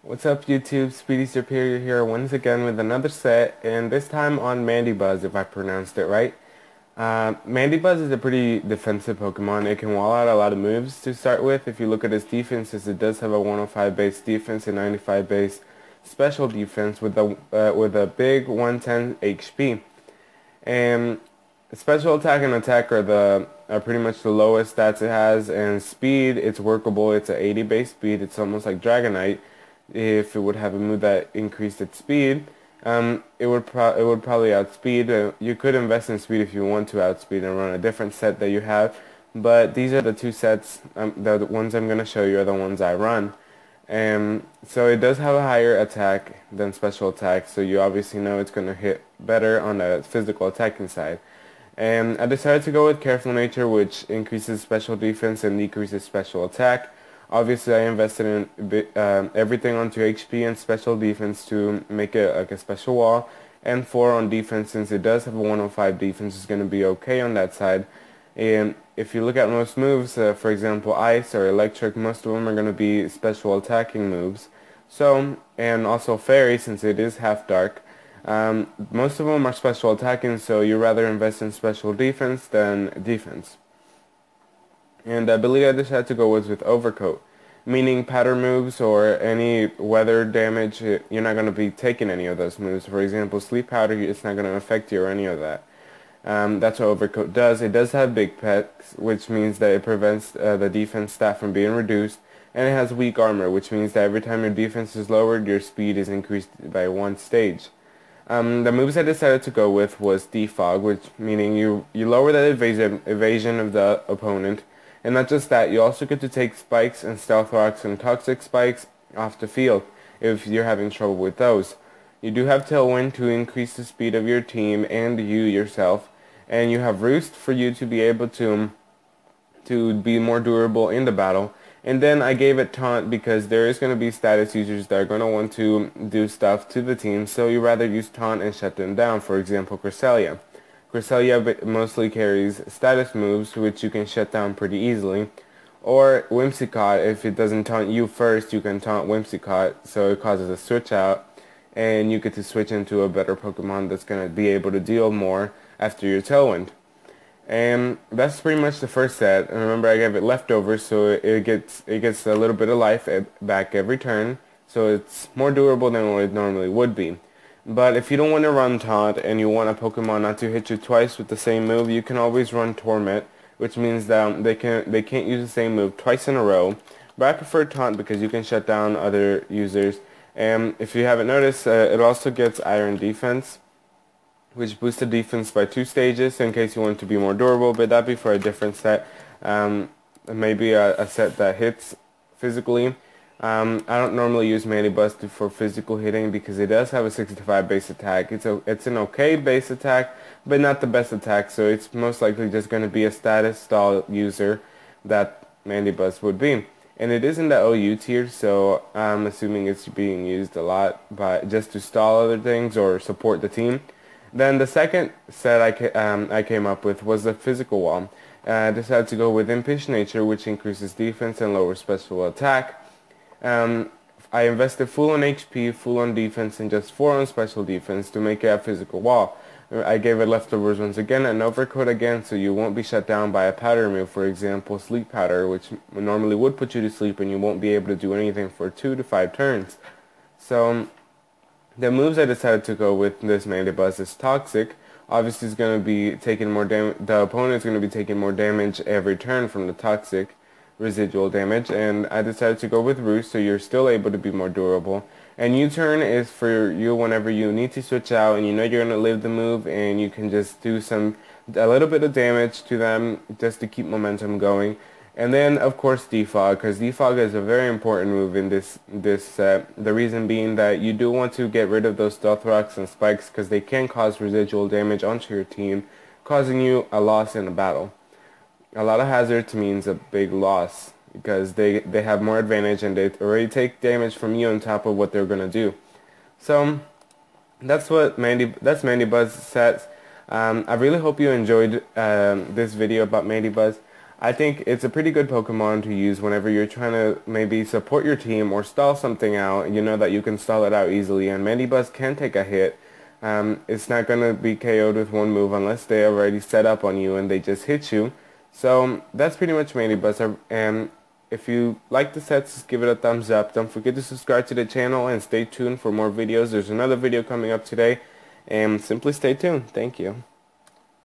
What's up YouTube, Speedy Superior here once again with another set, and this time on Mandibuzz if I pronounced it right. Mandibuzz is a pretty defensive Pokemon. It can wall out a lot of moves to start with. If you look at its defenses, it does have a 105 base defense and 95 base special defense with a big 110 HP. And special attack and attack are pretty much the lowest stats it has, and speed, it's workable. It's a 80 base speed. It's almost like Dragonite. If it would have a move that increased its speed, it would probably outspeed. You could invest in speed if you want to outspeed and run a different set that you have, but these are the two sets. The ones I'm going to show you are the ones I run. So it does have a higher attack than special attack, so you obviously know it's going to hit better on the physical attacking side. And I decided to go with Careful Nature, which increases special defense and decreases special attack. Obviously, I invested in everything onto HP and special defense to make it like a special wall, and 4 on defense since it does have a 105 defense. Is going to be okay on that side. And if you look at most moves, for example, Ice or Electric, most of them are going to be special attacking moves. So, and also Fairy, since it is half dark, most of them are special attacking, so you rather invest in special defense than defense. And the ability I decided to go with Overcoat, meaning powder moves or any weather damage, you're not going to be taking any of those moves. For example, Sleep Powder, it's not going to affect you or any of that. That's what Overcoat does. It does have big pecs, which means that it prevents the defense stat from being reduced, and it has weak armor, which means that every time your defense is lowered, your speed is increased by 1 stage. The moves I decided to go with was Defog, which meaning you lower the evasion of the opponent. And not just that, you also get to take Spikes and Stealth Rocks and Toxic Spikes off the field if you're having trouble with those. You do have Tailwind to increase the speed of your team and you yourself. And you have Roost for you to be able to be more durable in the battle. And then I gave it Taunt because there is going to be status users that are going to want to do stuff to the team. So you rather use Taunt and shut them down. For example, Cresselia. Cresselia mostly carries status moves, which you can shut down pretty easily. Or Whimsicott, if it doesn't taunt you first, you can taunt Whimsicott, so it causes a switch out, and you get to switch into a better Pokemon that's going to be able to deal more after your Tailwind. And that's pretty much the first set. And remember, I gave it leftovers, so it gets a little bit of life back every turn, so it's more durable than what it normally would be. But if you don't want to run Taunt and you want a Pokemon not to hit you twice with the same move, you can always run Torment, which means that they can't use the same move twice in a row. But I prefer Taunt because you can shut down other users. And if you haven't noticed, it also gets Iron Defense, which boosts the defense by 2 stages in case you want to be more durable, but that'd be for a different set. Maybe a set that hits physically. I don't normally use Mandibuzz for physical hitting because it does have a 65 base attack. It's an okay base attack, but not the best attack, so it's most likely just going to be a status stall user that Mandibuzz would be. And it is in the OU tier, so I'm assuming it's being used a lot just to stall other things or support the team. Then the second set I came up with was the physical wall. I decided to go with Impish Nature, which increases defense and lowers special attack. I invested full on HP, full on defense, and just 4 on special defense to make it a physical wall. I gave it leftovers once again, and Overcoat again, so you won't be shut down by a powder move, for example, Sleep Powder, which normally would put you to sleep and you won't be able to do anything for 2 to 5 turns. So, the moves I decided to go with this Mandibuzz is Toxic. Obviously, it's going to be taking more damage. The opponent is going to be taking more damage every turn from the Toxic residual damage, and I decided to go with Roost, so you're still able to be more durable. And U-turn is for you whenever you need to switch out and you know you're going to live the move, and you can just do a little bit of damage to them just to keep momentum going. And then of course Defog, because Defog is a very important move in this set. The reason being that you do want to get rid of those Stealth Rocks and Spikes because they can cause residual damage onto your team, causing you a loss in a battle. A lot of hazards means a big loss because they have more advantage and they already take damage from you on top of what they're going to do. So that's Mandibuzz sets. I really hope you enjoyed this video about Mandibuzz. I think it's a pretty good Pokemon to use whenever you're trying to maybe support your team or stall something out. You know that you can stall it out easily, and Mandibuzz can take a hit. It's not going to be KO'd with one move unless they already set up on you and they just hit you. So that's pretty much Mandibuzz. And if you like the sets, just give it a thumbs up. Don't forget to subscribe to the channel and stay tuned for more videos. There's another video coming up today, and simply stay tuned. Thank you.